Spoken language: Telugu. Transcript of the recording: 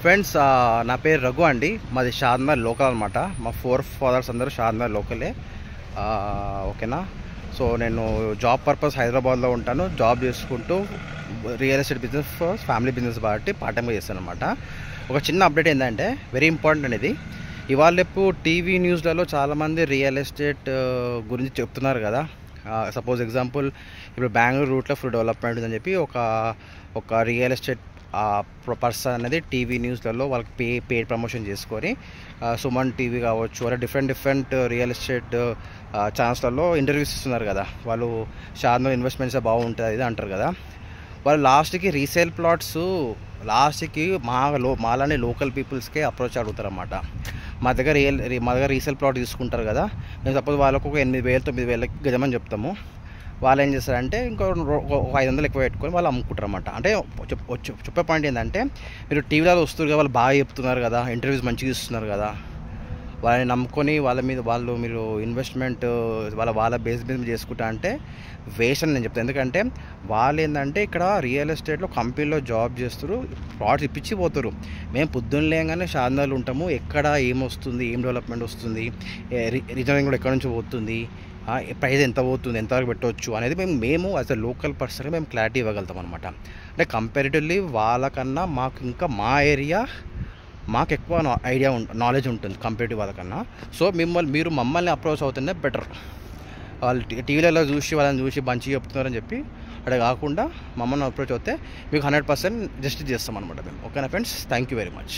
ఫ్రెండ్స్ నా పేరు రఘు అండి. మాది షాద్నగర్ లోకల్ అనమాట. మా 4 ఫాదర్స్ అందరూ షాద్నగర్ లోకలే. ఓకేనా. సో నేను జాబ్ పర్పస్ హైదరాబాద్లో ఉంటాను. జాబ్ చేసుకుంటూ real estate business family business కాబట్టి పార్ట్ టైంగా చేస్తాను అనమాట. ఒక చిన్న అప్డేట్ ఏంటంటే వెరీ ఇంపార్టెంట్ అనేది, ఇవాళ రేపు టీవీ న్యూస్లలో చాలామంది రియల్ ఎస్టేట్ గురించి చెప్తున్నారు కదా. సపోజ్ ఎగ్జాంపుల్ ఇప్పుడు బెంగళూరు రూట్లో ఫుల్ డెవలప్మెంట్ ఉందని చెప్పి ఒక రియల్ ఎస్టేట్ పర్సన్ అనేది టీవీ న్యూస్లలో వాళ్ళకి పేడ్ ప్రమోషన్ చేసుకొని సుమన్ టీవీ కావచ్చు, అలా డిఫరెంట్ రియల్ ఎస్టేట్ ఛానల్స్లలో ఇంటర్వ్యూస్ ఇస్తున్నారు కదా. వాళ్ళు షాద్నగర్ ఇన్వెస్ట్మెంట్స్ బాగుంటుంది ఇది అంటారు కదా. వాళ్ళు లాస్ట్కి రీసేల్ ప్లాట్స్ లాస్ట్కి మాలానే లోకల్ పీపుల్స్కే అప్రోచ్ అడుగుతారన్నమాట. మా దగ్గర రీసేల్ ప్లాట్ తీసుకుంటారు కదా. మేము సపోజ్ వాళ్ళకు ఒక 8,000 9,000 గజమని చెప్తాము. వాళ్ళు ఏం చేస్తారంటే ఇంకో 500 ఎక్కువ పెట్టుకొని వాళ్ళు అమ్ముకుంటారు అన్నమాట. అంటే చెప్పే పాయింట్ ఏంటంటే, మీరు టీవీలో వస్తారు కదా, వాళ్ళు బాగా చెప్తున్నారు కదా, ఇంటర్వ్యూస్ మంచిగా ఇస్తున్నారు కదా, వాళ్ళని నమ్ముకొని మీరు ఇన్వెస్ట్మెంట్ వాళ్ళ బేస్ మీద చేసుకుంటా అంటే వేస్ట్ అని నేను చెప్తాను. ఎందుకంటే వాళ్ళు ఏంటంటే ఇక్కడ రియల్ ఎస్టేట్లో కంపెనీలో జాబ్ చేస్తారు, ప్లాట్స్ ఇప్పించి పోతారు. మేము పొద్దున్న లేగానే షాద్నగర్లో ఉంటాము. ఎక్కడ ఏమొస్తుంది, ఏం డెవలప్మెంట్ వస్తుంది, రీజనింగ్ కూడా ఎక్కడి నుంచి పోతుంది, ప్రైస్ ఎంత పోతుంది, ఎంతవరకు పెట్టవచ్చు అనేది మేము యాజ్ అ లోకల్ పర్సన్గా మేము క్లారిటీ ఇవ్వగలుగుతాం అనమాట. అంటే కంపారిటివ్లీ వాళ్ళకన్నా మా ఏరియా మాకు ఎక్కువ నాలెడ్జ్ ఉంటుంది కంపేరిటివ్ వాళ్ళకన్నా. సో మీరు మమ్మల్ని అప్రోచ్ అవుతుంటే బెటర్. వాళ్ళు టీవీలలో వాళ్ళని చూసి మంచిగా చెప్తున్నారని చెప్పి అక్కడ కాకుండా మమ్మల్ని అప్రోచ్ అవుతే మీకు 100% జస్టిస్ చేస్తాం అనమాట మేము. ఓకేనా friends, thank you very much.